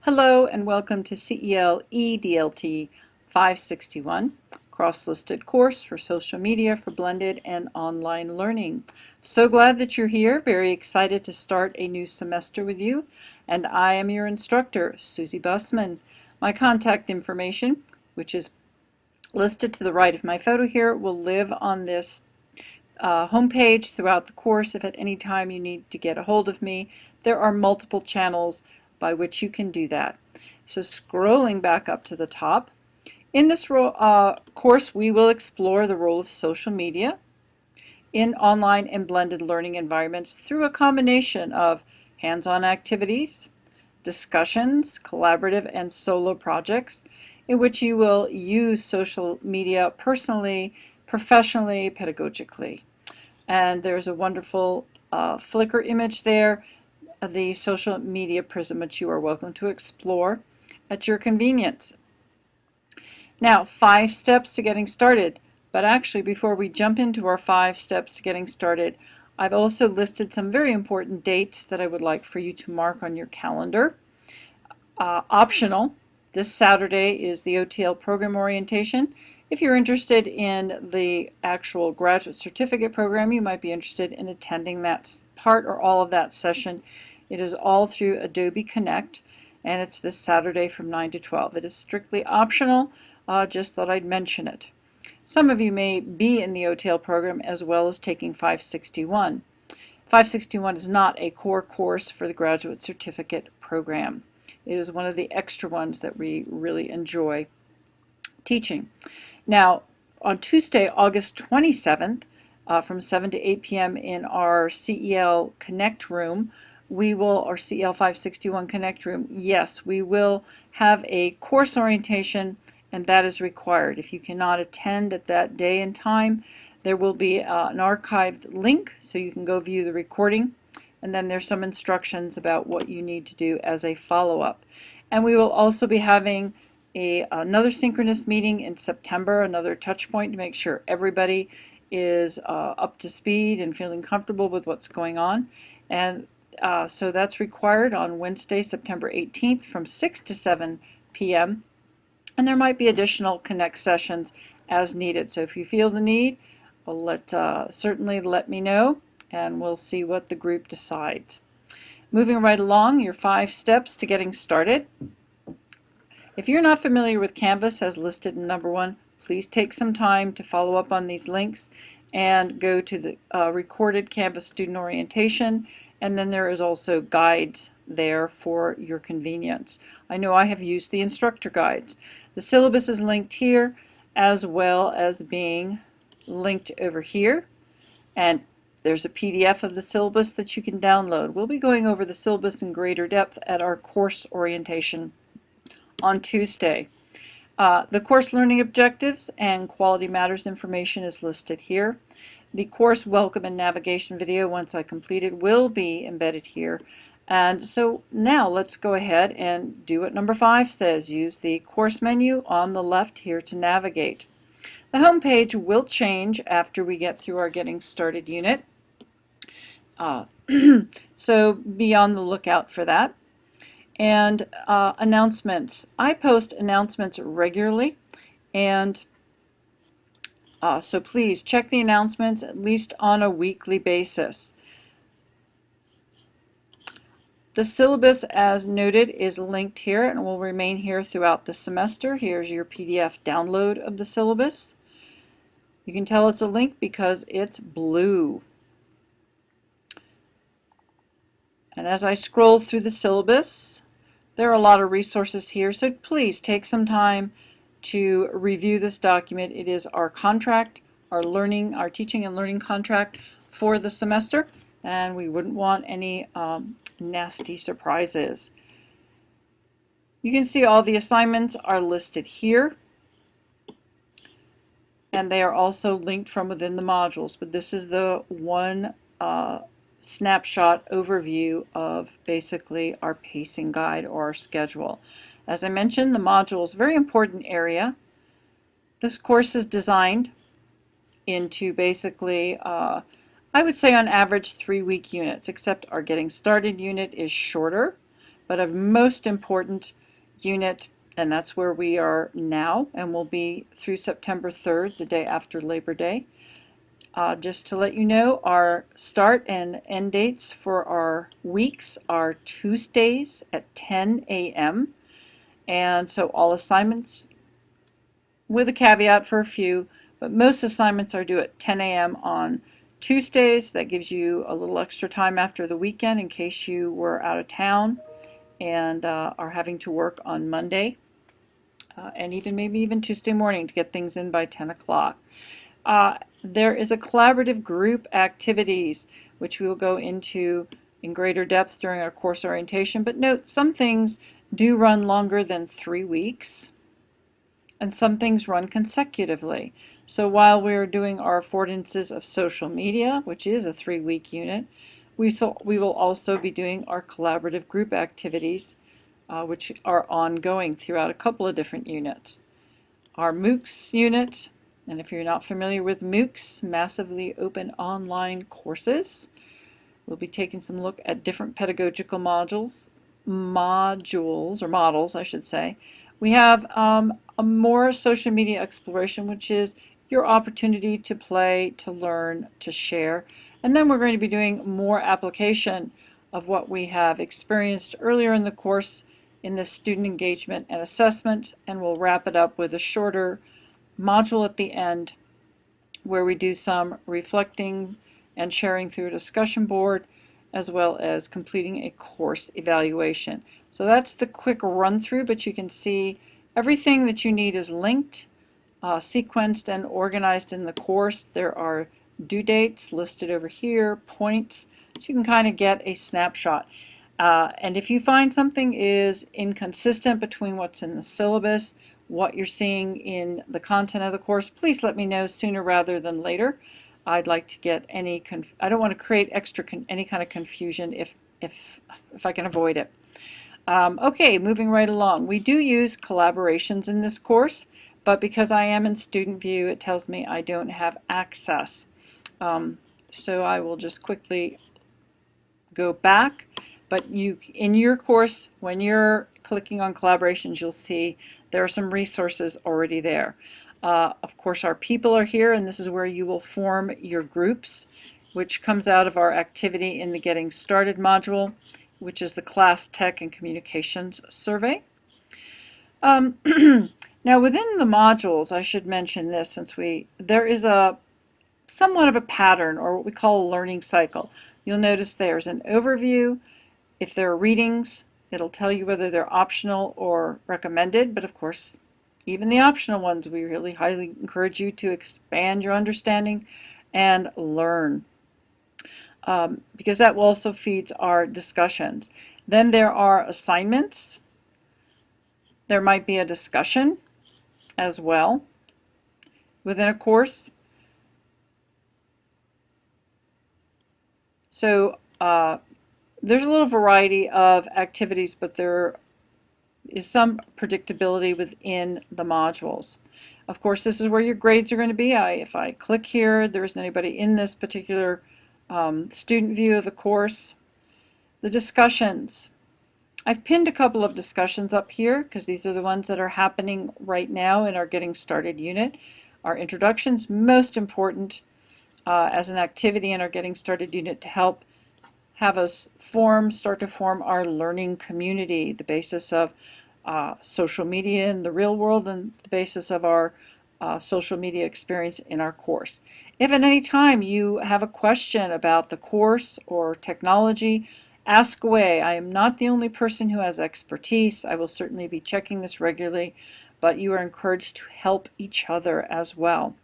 Hello and welcome to CEL EDLT 561, cross-listed course for social media for blended and online learning. So glad that you're here, very excited to start a new semester with you, and I am your instructor, Susie Bussman. My contact information, which is listed to the right of my photo here, will live on this homepage throughout the course. If at any time you need to get a hold of me, there are multiple channels by which you can do that. So scrolling back up to the top, in this course we will explore the role of social media in online and blended learning environments through a combination of hands-on activities, discussions, collaborative and solo projects in which you will use social media personally, professionally, pedagogically. And there's a wonderful Flickr image there, the social media prism, which you are welcome to explore at your convenience. Now, 5 steps to getting started. But actually, before we jump into our 5 steps to getting started, I've also listed some very important dates that I would like for you to mark on your calendar. Optional, this Saturday is the OTL program orientation. If you're interested in the actual graduate certificate program, you might be interested in attending that part or all of that session. It is all through Adobe Connect, and it's this Saturday from 9 to 12. It is strictly optional, just thought I'd mention it. Some of you may be in the OTL program as well as taking 561. 561 is not a core course for the graduate certificate program. It is one of the extra ones that we really enjoy teaching. Now, on Tuesday, August 27th, from 7 to 8 p.m. in our CEL Connect room, our CEL 561 Connect room, yes, we will have a course orientation, and that is required. If you cannot attend at that day and time, there will be an archived link so you can go view the recording, and then there's some instructions about what you need to do as a follow-up. And we will also be having another synchronous meeting in September, another touch point to make sure everybody is up to speed and feeling comfortable with what's going on. And so that's required on Wednesday, September 18th from 6 to 7 p.m. And there might be additional Connect sessions as needed. So if you feel the need, certainly let me know, and we'll see what the group decides. Moving right along, your 5 steps to getting started. If you're not familiar with Canvas as listed in number 1, please take some time to follow up on these links and go to the recorded Canvas student orientation, and then there is also guides there for your convenience. I know I have used the instructor guides. The syllabus is linked here as well as being linked over here, and there's a PDF of the syllabus that you can download. We'll be going over the syllabus in greater depth at our course orientation on Tuesday. The course learning objectives and quality matters information is listed here. The course welcome and navigation video, once I complete it, will be embedded here. And so now let's go ahead and do what number 5 says. Use the course menu on the left here to navigate. The home page will change after we get through our Getting Started unit. So be on the lookout for that. And announcements. I post announcements regularly, and so please check the announcements at least on a weekly basis. The syllabus, as noted, is linked here and will remain here throughout the semester. Here's your PDF download of the syllabus. You can tell it's a link because it's blue. And as I scroll through the syllabus, there are a lot of resources here, so please take some time to review this document. It is our contract, our teaching and learning contract for the semester, and we wouldn't want any nasty surprises. You can see all the assignments are listed here, and they are also linked from within the modules, but this is the one snapshot overview of basically our pacing guide or our schedule. As I mentioned, the module is a very important area. This course is designed into basically, I would say on average 3-week units, except our Getting Started unit is shorter. but a most important unit, and that's where we are now and will be through September 3rd, the day after Labor Day. Just to let you know, our start and end dates for our weeks are Tuesdays at 10 a.m. And so all assignments, with a caveat for a few, but most assignments are due at 10 a.m. on Tuesdays. That gives you a little extra time after the weekend in case you were out of town and are having to work on Monday, and maybe even Tuesday morning to get things in by 10 o'clock. There is a collaborative group activities, which we will go into in greater depth during our course orientation, but note some things do run longer than 3 weeks, and some things run consecutively. So while we're doing our affordances of social media, which is a 3-week unit, we will also be doing our collaborative group activities, which are ongoing throughout a couple of different units. Our MOOCs unit, and if you're not familiar with MOOCs, massively open online courses, we'll be taking some look at different pedagogical models, I should say. We have a more social media exploration, which is your opportunity to play, to learn, to share. And then we're going to be doing more application of what we have experienced earlier in the course in the student engagement and assessment, and we'll wrap it up with a shorter module at the end where we do some reflecting and sharing through a discussion board, as well as completing a course evaluation. So that's the quick run through, but you can see everything that you need is linked, sequenced, and organized in the course. There are due dates listed over here, points, so you can kind of get a snapshot. And if you find something is inconsistent between what's in the syllabus, what you're seeing in the content of the course, please let me know sooner rather than later. I'd like to get I don't want to create any kind of confusion if I can avoid it. Okay, moving right along. We do use collaborations in this course, but because I am in student view, it tells me I don't have access. So I will just quickly go back. But in your course, when you're clicking on collaborations, you'll see there are some resources already there. Of course, our people are here, and this is where you will form your groups, which comes out of our activity in the Getting Started module, which is the Class Tech and Communications Survey. Now, within the modules, I should mention this, since there is somewhat of a pattern, or what we call a learning cycle. You'll notice there's an overview. If there are readings, it'll tell you whether they're optional or recommended, but of course, even the optional ones, we really highly encourage you to expand your understanding and learn, because that also feeds our discussions. Then there are assignments. There might be a discussion as well within a course. So there's a little variety of activities, but there is some predictability within the modules. Of course, this is where your grades are going to be. If I click here, there isn't anybody in this particular student view of the course. The discussions. I've pinned a couple of discussions up here because these are the ones that are happening right now in our Getting Started unit. Our introductions, most important as an activity in our Getting Started unit to help have us start to form our learning community, the basis of social media in the real world and the basis of our social media experience in our course. If at any time you have a question about the course or technology, ask away. I am not the only person who has expertise. I will certainly be checking this regularly, but you are encouraged to help each other as well.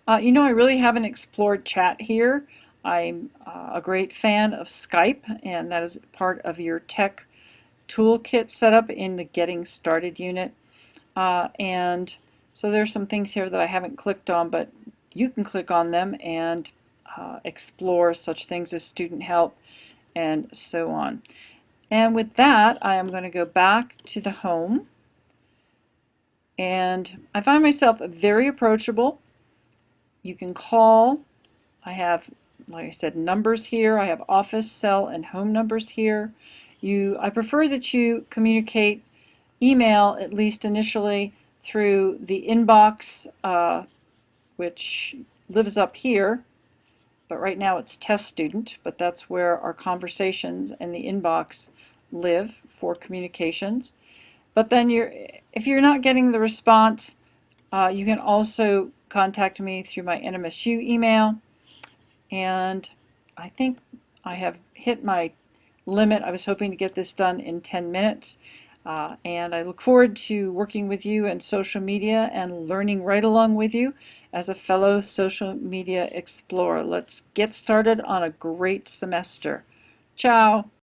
I really haven't explored chat here. I'm a great fan of Skype, and that is part of your tech toolkit setup in the Getting Started unit. And so there's some things here that I haven't clicked on, but you can click on them and explore such things as student help and so on. And with that, I am going to go back to the home. And I find myself very approachable. You can call. I have, like I said, numbers here. I have office, cell, and home numbers here. I prefer that you communicate email, at least initially, through the inbox, which lives up here, but right now it's test student, but that's where our conversations and the inbox live for communications. But then if you're not getting the response, you can also contact me through my NMSU email. And I think I have hit my limit. I was hoping to get this done in 10 minutes. And I look forward to working with you in social media and learning right along with you as a fellow social media explorer. Let's get started on a great semester. Ciao.